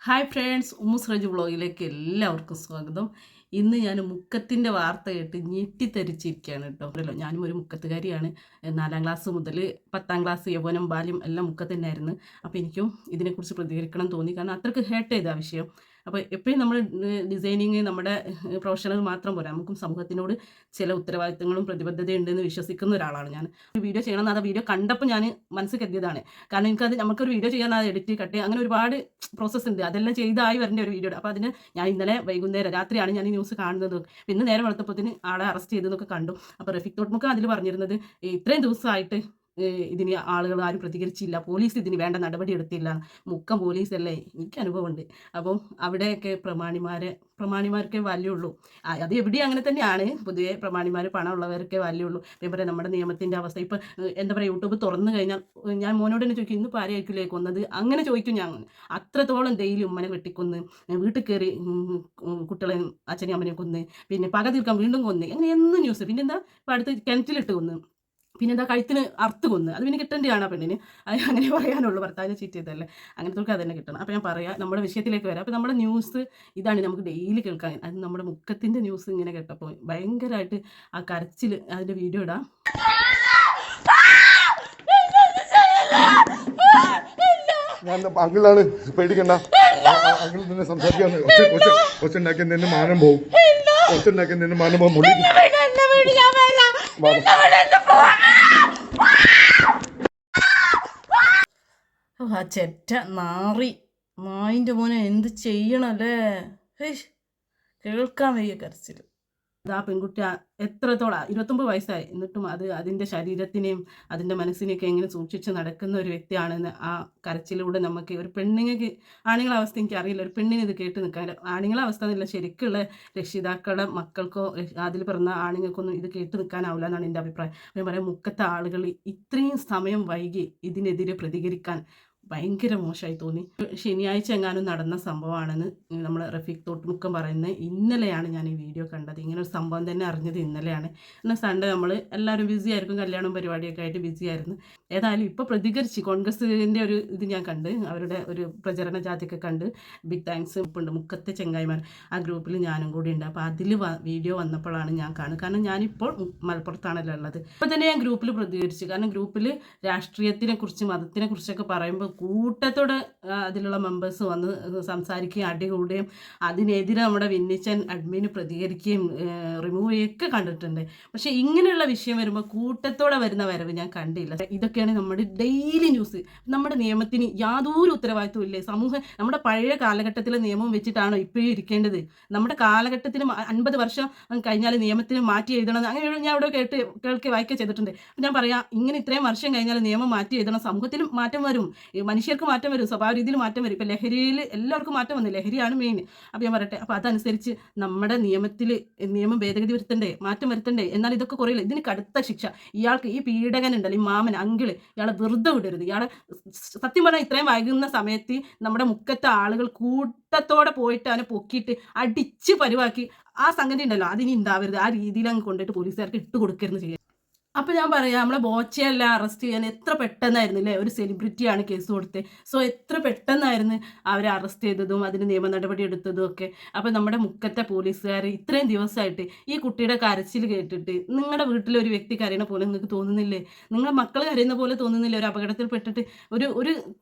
Hi friends, ഉമ്മുസ് Reju വ്ളോഗിലേക്ക് എല്ലാവർക്കും സ്വാഗതം. ഇന്ന് ഞാൻ മുക്കത്തിൻ്റെ വാർത്ത കേട്ട് ഞെട്ടിത്തരിച്ചിരിക്കുകയാണ് കേട്ടോ. ഞാനും ഒരു മുക്കത്തുകാരിയാണ്. 4ാം ക്ലാസ് മുതൽ 10ാം ക്ലാസ് യൗവനം ബാല്യം എല്ലാം മുക്കത്ത് തന്നെയായിരുന്നു. അപ്പോൾ എനിക്കും ഇതിനെക്കുറിച്ച് പ്രതികരിക്കണം തോന്നി, കാരണം അത്രയ്ക്ക് ഹേർട്ട് ചെയ്ത ആ വിഷയം. അപ്പോൾ എപ്പോഴും നമ്മൾ ഡിസൈനിങ് നമ്മുടെ പ്രൊഫഷണൽ മാത്രം പോരാ, നമുക്കും സമൂഹത്തിനോട് ചില ഉത്തരവാദിത്തങ്ങളും പ്രതിബദ്ധതയുണ്ടെന്ന് വിശ്വസിക്കുന്ന ഒരാളാണ് ഞാൻ. ഒരു വീഡിയോ ചെയ്യണമെന്ന് ആ വീഡിയോ കണ്ടപ്പോൾ ഞാൻ മനസ്സിൽ കരുതിയതാണ്. കാരണം എനിക്കത് നമുക്കൊരു വീഡിയോ ചെയ്യാൻ അത് എഡിറ്റ് കട്ട് അങ്ങനെ ഒരുപാട് പ്രോസസ്സ് ഉണ്ട്. അതെല്ലാം ചെയ്തായി വരേണ്ട ഒരു വീഡിയോ. അപ്പോൾ അതിന് ഞാൻ ഇന്നലെ വൈകുന്നേരം രാത്രിയാണ് ഞാൻ ഈ ന്യൂസ് കാണുന്നത്. പിന്നെ നേരെ വെളുത്തപ്പത്തിന് ആളെ അറസ്റ്റ് ചെയ്തെന്നൊക്കെ കണ്ടു. അപ്പോൾ റഫീഖ് തോട്ട്മുക്ക അതിൽ പറഞ്ഞിരുന്നത് ഇത്രയും ദിവസമായിട്ട് ഇതിന് ആളുകൾ ആരും പ്രതികരിച്ചില്ല, പോലീസ് ഇതിന് വേണ്ട നടപടി എടുത്തില്ല. മുക്കം പോലീസല്ലേ, എനിക്ക് അനുഭവമുണ്ട്. അപ്പം അവിടെയൊക്കെ പ്രമാണിമാർക്കേ വാല്യൂ ഉള്ളൂ. അത് എവിടെയും അങ്ങനെ തന്നെയാണ്. പൊതുവെ പ്രമാണിമാർ പണമുള്ളവർക്കേ വാല്യൂ ഉള്ളൂ. ഞാൻ പറയാം, നമ്മുടെ നിയമത്തിൻ്റെ അവസ്ഥ ഇപ്പം എന്താ പറയുക, യൂട്യൂബ് തുറന്നു കഴിഞ്ഞാൽ ഞാൻ മോനോട് തന്നെ ചോദിക്കും, ഇന്നിപ്പോൾ ആരെയായിരിക്കില്ലേ കൊന്നത്, അങ്ങനെ ചോദിക്കും ഞാൻ. അത്രത്തോളം ഡെയിലി ഉമ്മനെ വെട്ടിക്കൊന്ന്, വീട്ടിൽ കയറി കുട്ടികളെ അച്ഛനെയും അമ്മനെയും കൊന്ന്, പിന്നെ പക തീർക്കാൻ വീണ്ടും കൊന്ന്, അങ്ങനെ എന്നും ന്യൂസ്. പിന്നെന്താ ഇപ്പം അടുത്ത് കിണറ്റിലിട്ട് കൊന്ന്, പിന്നെന്താ കഴുത്തിന് അറുത്ത് കൊന്ന്. അത് പിന്നെ കിട്ടേണ്ടതാണ് ആ പെണ്ണിന്. അത് അങ്ങനെ പറയാനുള്ളൂ, ഭർത്താവിനെ ചീറ്റ് ചെയ്തല്ലേ, അങ്ങനത്തെ അത് തന്നെ കിട്ടണം. അപ്പോൾ ഞാൻ പറയാം, നമ്മുടെ വിഷയത്തിലേക്ക് വരാം. അപ്പോൾ നമ്മുടെ ന്യൂസ് ഇതാണ് നമുക്ക് ഡെയിലി കേൾക്കാൻ. അത് നമ്മുടെ മുക്കത്തിൻ്റെ ന്യൂസ് ഇങ്ങനെ കേട്ടപ്പോൾ ഭയങ്കരമായിട്ട് ആ കരച്ചിൽ, അതിൻ്റെ വീഡിയോ ഇടാം. ഞാൻ അങ്കിളാണ്, പേടിക്കണ്ട. അങ്കിൾ നിന്നെ സംസാരിക്കാന്ന്. ഒച്ചുണ്ടാക്കി നിന്നെ മാനം പോവും. ഒച്ചുണ്ടാക്കി നിന്നെ മാനം പോവും. ആ ചെറ്റ നായിൻ്റെ മോനെ എന്ത് ചെയ്യണല്ലേ, കേൾക്കാൻ വയ്യ കരച്ചിൽ. ആ പെൺകുട്ടി എത്രത്തോളം 29 വയസ്സായി, എന്നിട്ടും അതിൻ്റെ ശരീരത്തിനെയും അതിൻ്റെ മനസ്സിനെയൊക്കെ എങ്ങനെ സൂക്ഷിച്ച് നടക്കുന്ന ഒരു വ്യക്തിയാണെന്ന് ആ കരച്ചിലൂടെ നമുക്ക്, ഒരു പെണ്ണുങ്ങൾക്ക്, ആണുങ്ങളെ അവസ്ഥ എനിക്കറിയില്ല, ഒരു പെണ്ണിന് ഇത് കേട്ട് നിൽക്കാൻ, ആണുങ്ങളെ അവസ്ഥ എന്നില്ല, ശരിക്കുള്ള രക്ഷിതാക്കളുടെ മക്കൾക്കോ അതിൽ പിറന്ന ആണുങ്ങൾക്കൊന്നും ഇത് കേട്ട് നിൽക്കാനാവില്ല എന്നാണ് എൻ്റെ അഭിപ്രായം. ഞാൻ പറയാം, മുക്കത്തെ ആളുകൾ ഇത്രയും സമയം വൈകി ഇതിനെതിരെ പ്രതികരിക്കാൻ ഭയങ്കര മോശമായി തോന്നി. ശനിയാഴ്ച എങ്ങാനും നടന്ന സംഭവമാണെന്ന് നമ്മൾ റഫീഖ് തോട്ട്മുക്കം പറയുന്നത്. ഇന്നലെയാണ് ഞാൻ ഈ വീഡിയോ കണ്ടത്. ഇങ്ങനെ ഒരു സംഭവം തന്നെ അറിഞ്ഞത് ഇന്നലെയാണ്. എന്നാൽ സൺഡേ നമ്മൾ എല്ലാവരും ബിസി ആയിരിക്കും, കല്യാണവും പരിപാടിയൊക്കെ ആയിട്ട് ബിസി ആയിരുന്നു. ഏതായാലും ഇപ്പോൾ പ്രതികരിച്ച് കോൺഗ്രസിൻ്റെ ഒരു ഇത് ഞാൻ കണ്ട്, അവരുടെ ഒരു പ്രചരണ ജാഥയൊക്കെ കണ്ട്. ബിഗ് താങ്ക്സ് ഉണ്ട് മുക്കത്തെ ചെങ്ങായിമാർ, ആ ഗ്രൂപ്പിൽ ഞാനും കൂടി ഉണ്ട്. അപ്പോൾ അതിൽ വീഡിയോ വന്നപ്പോഴാണ് ഞാൻ കാണുന്നത്. കാരണം ഞാനിപ്പോൾ മലപ്പുറത്താണല്ലോ ഉള്ളത്. അപ്പോൾ തന്നെ ഞാൻ ഗ്രൂപ്പിൽ പ്രതികരിച്ചു. കാരണം ഗ്രൂപ്പിൽ രാഷ്ട്രീയത്തിനെ കുറിച്ച് മതത്തിനെ കുറിച്ചൊക്കെ പറയുമ്പോൾ കൂട്ടത്തോടെ അതിലുള്ള മെമ്പേഴ്സ് വന്ന് സംസാരിക്കുകയും അടികൂടുകയും അതിനെതിരെ നമ്മുടെ വിന്നിച്ചൻ അഡ്മിന് പ്രതികരിക്കുകയും റിമൂവ് ചെയ്യുകയൊക്കെ കണ്ടിട്ടുണ്ട്. പക്ഷേ ഇങ്ങനെയുള്ള വിഷയം വരുമ്പോൾ കൂട്ടത്തോടെ വരുന്ന വരവ് ഞാൻ കണ്ടില്ല. ഇതൊക്കെയാണ് നമ്മുടെ ഡെയിലി ന്യൂസ്. നമ്മുടെ നിയമത്തിന് യാതൊരു ഉത്തരവാദിത്വം ഇല്ലേ. നമ്മുടെ പഴയ കാലഘട്ടത്തിലെ നിയമം വെച്ചിട്ടാണോ ഇപ്പോഴും ഇരിക്കേണ്ടത്? നമ്മുടെ കാലഘട്ടത്തിന് 50 വർഷം കഴിഞ്ഞാൽ നിയമത്തിന് മാറ്റി എഴുതണം, അങ്ങനെ ഞാൻ ഇവിടെ കേൾക്കുക വായിക്കുക ചെയ്തിട്ടുണ്ട്. ഞാൻ പറയാം, ഇങ്ങനെ ഇത്രയും വർഷം കഴിഞ്ഞാൽ നിയമം മാറ്റി എഴുതണം, സമൂഹത്തിലും മാറ്റം വരും, മനുഷ്യർക്ക് മാറ്റം വരും, സ്വഭാവ രീതിയിൽ മാറ്റം വരും. ഇപ്പം ലഹരിയിൽ എല്ലാവർക്കും മാറ്റം വന്നു, ലഹരിയാണ് മെയിൻ. അപ്പോൾ ഞാൻ പറയട്ടെ, അപ്പോൾ അതനുസരിച്ച് നമ്മുടെ നിയമം ഭേദഗതി വരുത്തണ്ടേ, മാറ്റം വരുത്തണ്ടേ? എന്നാൽ ഇതൊക്കെ കുറയില്ല. ഇതിന് കടുത്ത ശിക്ഷ. ഇയാൾക്ക്, ഈ പീഡകനുണ്ടല്ലോ, ഈ മാമൻ അങ്കിള്, ഇയാളെ വെറുതെ വിടരുത്. ഇയാളെ സത്യം പറഞ്ഞാൽ ഇത്രയും വൈകുന്ന സമയത്ത് നമ്മുടെ മുക്കത്തെ ആളുകൾ കൂട്ടത്തോടെ പോയിട്ട് അവനെ പൊക്കിയിട്ട് അടിച്ച് പരിവാക്കി ആ സംഗതി ഉണ്ടല്ലോ, അതിനി ഉണ്ടാവരുത്. ആ രീതിയിൽ അങ്ങ് കൊണ്ടിട്ട് പോലീസുകാർക്ക് ഇട്ട് കൊടുക്കരുത് ചെയ്യാം. അപ്പോൾ ഞാൻ പറയാം, നമ്മളെ ബോച്ചയെല്ലാം അറസ്റ്റ് ചെയ്യാൻ എത്ര പെട്ടെന്നായിരുന്നു അല്ലേ. ഒരു സെലിബ്രിറ്റിയാണ് കേസ് കൊടുത്തത്. സോ എത്ര പെട്ടെന്നായിരുന്നു അവരെ അറസ്റ്റ് ചെയ്തതും അതിന് നിയമ നടപടി എടുത്തതും ഒക്കെ. അപ്പോൾ നമ്മുടെ മുക്കത്തെ പോലീസുകാർ ഇത്രയും ദിവസമായിട്ട് ഈ കുട്ടിയുടെ കരച്ചിൽ കേട്ടിട്ട്, നിങ്ങളുടെ വീട്ടിലൊരു വ്യക്തി കരയുന്ന പോലെ നിങ്ങൾക്ക് തോന്നുന്നില്ലേ? നിങ്ങളുടെ മക്കൾ കരയുന്ന പോലെ തോന്നുന്നില്ലേ? ഒരു അപകടത്തിൽപ്പെട്ടിട്ട് ഒരു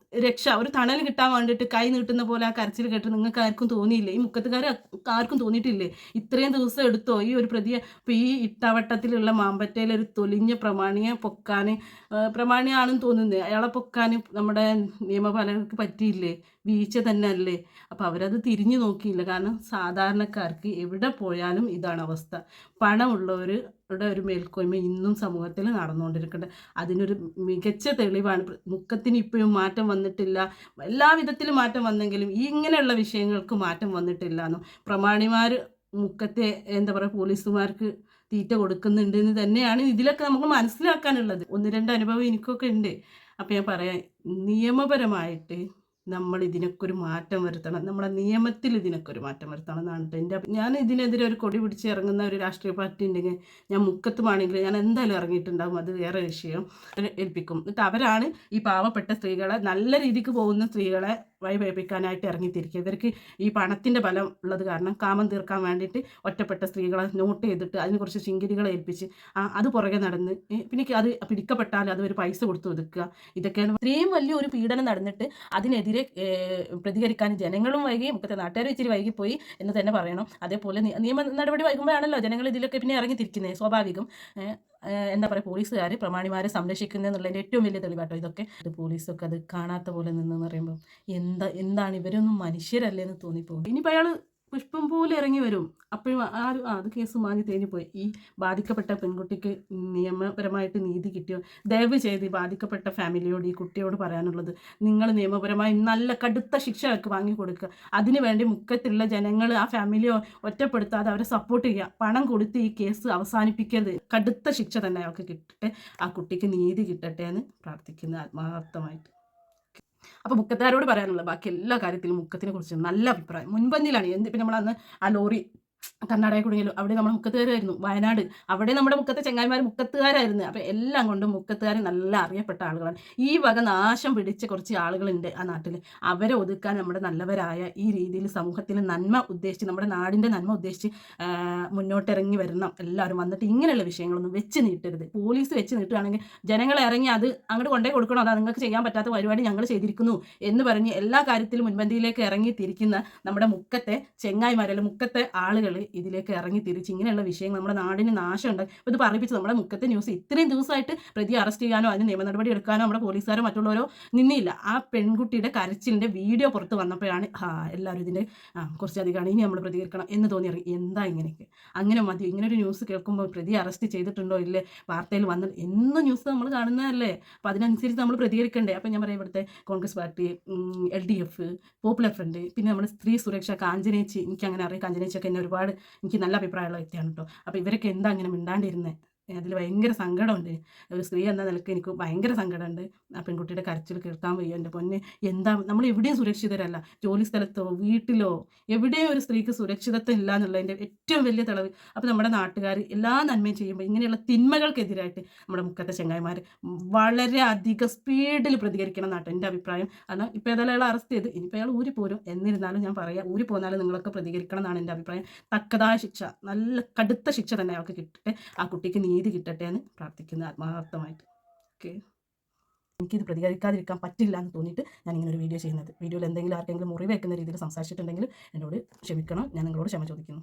രക്ഷ, ഒരു തണൽ കിട്ടാൻ വേണ്ടിയിട്ട് കൈ നീട്ടുന്ന പോലെ ആ കരച്ചിൽ കേട്ട് നിങ്ങൾക്ക് ആർക്കും തോന്നിയില്ലേ? ഈ മുക്കത്തുകാർ ആർക്കും തോന്നിയിട്ടില്ലേ? ഇത്രയും ദിവസം എടുത്തോ ഈ ഒരു പ്രതിയെ? ഇപ്പോൾ ഈ ഇട്ടാവട്ടത്തിലുള്ള മാമ്പറ്റയിലൊരു തൊലിഞ്ഞ പ്രമാണിയാണെന്ന് തോന്നുന്നത്, അയാളെ പൊക്കാൻ നമ്മുടെ നിയമപാലകർക്ക് പറ്റിയില്ലേ? വീഴ്ച തന്നെ അല്ലേ? അപ്പോൾ അവരത് തിരിഞ്ഞു നോക്കിയില്ല. കാരണം സാധാരണക്കാർക്ക് എവിടെ പോയാലും ഇതാണ് അവസ്ഥ. പണമുള്ളവരുടെ ഒരു മേൽക്കോയ്മ ഇന്നും സമൂഹത്തിൽ നടന്നുകൊണ്ടിരിക്കുന്നുണ്ട്. അതിനൊരു മികച്ച തെളിവാണ്. മുക്കത്തിന് ഇപ്പോഴും മാറ്റം വന്നിട്ടില്ല. എല്ലാ വിധത്തിലും മാറ്റം വന്നെങ്കിലും ഇങ്ങനെയുള്ള വിഷയങ്ങൾക്ക് മാറ്റം വന്നിട്ടില്ല എന്നും പ്രമാണിമാർ മുക്കത്തെ എന്താ പറയുക, പോലീസുമാർക്ക് തീറ്റ കൊടുക്കുന്നുണ്ട് എന്ന് തന്നെയാണ് ഇതിലൊക്കെ നമുക്ക് മനസ്സിലാക്കാനുള്ളത്. 1-2 അനുഭവം എനിക്കൊക്കെ ഉണ്ട്. അപ്പോൾ ഞാൻ പറയാം, നിയമപരമായിട്ട് നമ്മൾ ഇതിനൊക്കെ ഒരു മാറ്റം വരുത്തണം. നമ്മുടെ നിയമത്തിൽ ഇതിനൊക്കെ ഒരു മാറ്റം വരുത്തണം എന്നാണ് കേട്ടോ ഞാൻ ഇതിനെതിരെ ഒരു കൊടി പിടിച്ച് ഇറങ്ങുന്ന ഒരു രാഷ്ട്രീയ പാർട്ടി ഉണ്ടെങ്കിൽ ഞാൻ മുക്കത്തുമാണെങ്കിൽ ഞാൻ എന്തായാലും ഇറങ്ങിയിട്ടുണ്ടാകും. അത് വേറെ വിഷയം. ഏൽപ്പിക്കും. എന്നിട്ട് അവരാണ് ഈ പാവപ്പെട്ട സ്ത്രീകളെ, നല്ല രീതിക്ക് പോകുന്ന സ്ത്രീകളെ വഴിപഴിപ്പിക്കാനായിട്ട് ഇറങ്ങിത്തിരിക്കുക. ഇവർക്ക് ഈ പണത്തിൻ്റെ ബലം ഉള്ളത് കാരണം കാമം തീർക്കാൻ വേണ്ടിയിട്ട് ഒറ്റപ്പെട്ട സ്ത്രീകളെ നോട്ട് ചെയ്തിട്ട് അതിന് കുറച്ച് ശിങ്കിടികളെ ഏൽപ്പിച്ച് അത് പുറകെ നടന്ന് പിന്നെ അത് പിടിക്കപ്പെട്ടാൽ അത് ഒരു പൈസ കൊടുത്ത് ഒതുക്കുക. ഇതൊക്കെയാണ് ഇത്രയും വലിയൊരു പീഡനം നടന്നിട്ട് അതിനെതിരെ പ്രതികരിക്കാൻ ജനങ്ങളും വൈകി, മുക്കത്തെ നാട്ടുകാരും ഇച്ചിരി വൈകിപ്പോയി എന്ന് തന്നെ പറയണം. അതേപോലെ നിയമ നടപടി വൈകുമ്പോഴാണല്ലോ ജനങ്ങൾ ഇതിലൊക്കെ പിന്നെ ഇറങ്ങിത്തിരിക്കുന്നത്. സ്വാഭാവികം. എന്താ പറയുക, പോലീസുകാർ പ്രമാണിമാരെ സംരക്ഷിക്കുന്നത് എന്നുള്ളതിൻ്റെ ഏറ്റവും വലിയ തെളിവാട്ടോ ഇതൊക്കെ. പോലീസൊക്കെ അത് കാണാത്ത പോലെ നിന്നെന്ന് പറയുമ്പോൾ എന്താണ് ഇവരൊന്നും മനുഷ്യരല്ലേ എന്ന് തോന്നിപ്പോകും. ഇനിയിപ്പോൾ അയാൾ പുഷ്പം പോലെ ഇറങ്ങി വരും. അപ്പോഴും അത് കേസ് മാഞ്ഞ് തേഞ്ഞു ഈ ബാധിക്കപ്പെട്ട പെൺകുട്ടിക്ക് നിയമപരമായിട്ട് നീതി കിട്ടിയോ? ദയവ് ചെയ്ത് ഈ ബാധിക്കപ്പെട്ട ഫാമിലിയോട്, ഈ കുട്ടിയോട് പറയാനുള്ളത്, നിങ്ങൾ നിയമപരമായി നല്ല കടുത്ത ശിക്ഷ അവർക്ക് വാങ്ങിക്കൊടുക്കുക. അതിനുവേണ്ടി മുക്കത്തുള്ള ജനങ്ങൾ ആ ഫാമിലിയെ ഒറ്റപ്പെടുത്താതെ അവരെ സപ്പോർട്ട് ചെയ്യുക. പണം കൊടുത്ത് ഈ കേസ് അവസാനിപ്പിക്കരുത്. കടുത്ത ശിക്ഷ തന്നെ അവർക്ക് കിട്ടട്ടെ, ആ കുട്ടിക്ക് നീതി കിട്ടട്ടെ എന്ന് പ്രാർത്ഥിക്കുന്നു ആത്മാർത്ഥമായിട്ട്. അപ്പോൾ മുക്കത്തുകാരോട് പറയാനുള്ളത് ബാക്കി എല്ലാ കാര്യത്തിലും മുക്കത്തിനെ കുറിച്ച് നല്ല അഭിപ്രായം മുൻപന്തിയിലാണ്. ഇപ്പം നമ്മൾ അന്ന് ആ ലോറി കർണാടക കുടുങ്ങിയല്ലോ, അവിടെ നമ്മുടെ മുക്കത്തുകാരായിരുന്നു. വയനാട് അവിടെ നമ്മുടെ മുക്കത്തെ ചെങ്ങായിമാർ മുക്കത്തുകാരായിരുന്നു. അപ്പോൾ എല്ലാം കൊണ്ടും മുക്കത്തുകാർ നല്ല അറിയപ്പെട്ട ആളുകളാണ്. ഈ വക നാശം പിടിച്ച കുറച്ച് ആളുകളുണ്ട് ആ നാട്ടിൽ. അവരെ ഒതുക്കാൻ നമ്മുടെ നല്ലവരായ ഈ രീതിയിൽ സമൂഹത്തിൽ നന്മ ഉദ്ദേശിച്ച്, നമ്മുടെ നാടിൻ്റെ നന്മ ഉദ്ദേശിച്ച് മുന്നോട്ടിറങ്ങി വരണം എല്ലാവരും. വന്നിട്ട് ഇങ്ങനെയുള്ള വിഷയങ്ങളൊന്നും വെച്ച് നീട്ടരുത്. പോലീസ് വെച്ച് നീട്ടുകയാണെങ്കിൽ ജനങ്ങളെ ഇറങ്ങി അത് അങ്ങോട്ട് കൊണ്ടേ കൊടുക്കണം. അതാ നിങ്ങൾക്ക് ചെയ്യാൻ പറ്റാത്ത പരിപാടി ഞങ്ങൾ ചെയ്തിരിക്കുന്നു എന്ന് പറഞ്ഞ് എല്ലാ കാര്യത്തിലും മുൻപന്തിയിലേക്ക് ഇറങ്ങി തിരിക്കുന്ന നമ്മുടെ മുക്കത്തെ ചെങ്ങായിമാരല്ല, മുക്കത്തെ ആളുകൾ ഇതിലേക്ക് ഇറങ്ങി തിരിച്ച് ഇങ്ങനെയുള്ള വിഷയങ്ങൾ നമ്മുടെ നാടിന് നാശമുണ്ട്. അപ്പോൾ ഇത് പറയിപ്പിച്ച് നമ്മുടെ മുക്കത്തെ ന്യൂസ് ഇത്രയും ദിവസമായിട്ട് പ്രതിയെ അറസ്റ്റ് ചെയ്യാനോ അതിന് നിയമ നടപടി എടുക്കാനോ നമ്മുടെ പോലീസുകാരോ മറ്റുള്ളവരോ നിന്നില്ല. ആ പെൺകുട്ടിയുടെ കരച്ചിലിൻ്റെ വീഡിയോ പുറത്ത് വന്നപ്പോഴാണ് എല്ലാവരും ഇതിൻ്റെ കുറച്ചധികമാണ് ഇനി നമ്മൾ പ്രതികരിക്കണം എന്ന് തോന്നി ഇറങ്ങി. എന്താ ഇങ്ങനെയൊക്കെ? അങ്ങനെ മതി. ഇങ്ങനൊരു ന്യൂസ് കേൾക്കുമ്പോൾ പ്രതിയെ അറസ്റ്റ് ചെയ്തിട്ടുണ്ടോ ഇല്ലേ, വാർത്തയിൽ വന്ന് എന്നും ന്യൂസ് നമ്മൾ കാണുന്നതല്ലേ. അപ്പോൾ അതിനനുസരിച്ച് നമ്മൾ പ്രതികരിക്കണ്ടേ. അപ്പോൾ ഞാൻ പറയാം, ഇവിടുത്തെ Congress party, LDF, popular front, പിന്നെ നമ്മുടെ സ്ത്രീ സുരക്ഷ കാഞ്ചനേച്ചി, എനിക്ക് അങ്ങനെ അറിയാം. കാഞ്ചനേച്ചിയൊക്കെ എന്നെ ഒരുപാട് എനിക്ക് നല്ല അഭിപ്രായമുള്ള വ്യക്തിയാണ് കേട്ടോ. അപ്പോൾ ഇവരൊക്കെ എന്താ അങ്ങനെ മിണ്ടാണ്ടിരുന്നത്? അതിൽ ഭയങ്കര സങ്കടമുണ്ട്. ഒരു സ്ത്രീ എന്ന നിലയ്ക്ക് എനിക്ക് ഭയങ്കര സങ്കടമുണ്ട്. ആ പെൺകുട്ടിയുടെ കരച്ചിൽ കേൾക്കാൻ വയ്യ. എൻ്റെ പൊന്നെ, എന്താ നമ്മൾ എവിടെയും സുരക്ഷിതരല്ല. ജോലി സ്ഥലത്തോ വീട്ടിലോ എവിടെയും ഒരു സ്ത്രീക്ക് സുരക്ഷിതത്വം ഇല്ല എന്നുള്ളതിൻ്റെ ഏറ്റവും വലിയ തെളിവ്. അപ്പോൾ നമ്മുടെ നാട്ടുകാർ എല്ലാ നന്മയും ചെയ്യുമ്പോൾ ഇങ്ങനെയുള്ള തിന്മകൾക്കെതിരായിട്ട് നമ്മുടെ മുക്കത്തെ ചെങ്ങായിമാർ വളരെ അധികം സ്പീഡിൽ പ്രതികരിക്കണം എന്നാട്ടോ എൻ്റെ അഭിപ്രായം. കാരണം ഇപ്പോൾ ഏതായാലും അയാൾ അറസ്റ്റ് ചെയ്ത് ഇനിയിപ്പോൾ അയാൾ ഊരിപ്പോരും. എന്നിരുന്നാലും ഞാൻ പറയാം, ഊരിപ്പോന്നാലും നിങ്ങളൊക്കെ പ്രതികരിക്കണം എന്നാണ് എൻ്റെ അഭിപ്രായം. തക്കതായ ശിക്ഷ, നല്ല കടുത്ത ശിക്ഷ തന്നെ അവർക്ക് കിട്ടട്ടെ, ആ കുട്ടിക്ക് നീതി കിട്ടട്ടെ എന്ന് പ്രാർത്ഥിക്കുന്നു ആത്മാർത്ഥമായിട്ട്. ഓക്കെ, എനിക്കിത് പ്രതികരിക്കാതിരിക്കാൻ പറ്റില്ല എന്ന് തോന്നിയിട്ട് ഞാൻ ഇങ്ങനെ ഒരു വീഡിയോ ചെയ്യുന്നത്. വീഡിയോയിൽ എന്തെങ്കിലും ആർക്കെങ്കിലും മുറിവേക്കുന്ന രീതിയിൽ സംസാരിച്ചിട്ടുണ്ടെങ്കിൽ എന്നോട് ക്ഷമിക്കണം. ഞാൻ നിങ്ങളോട് ക്ഷമ ചോദിക്കുന്നു.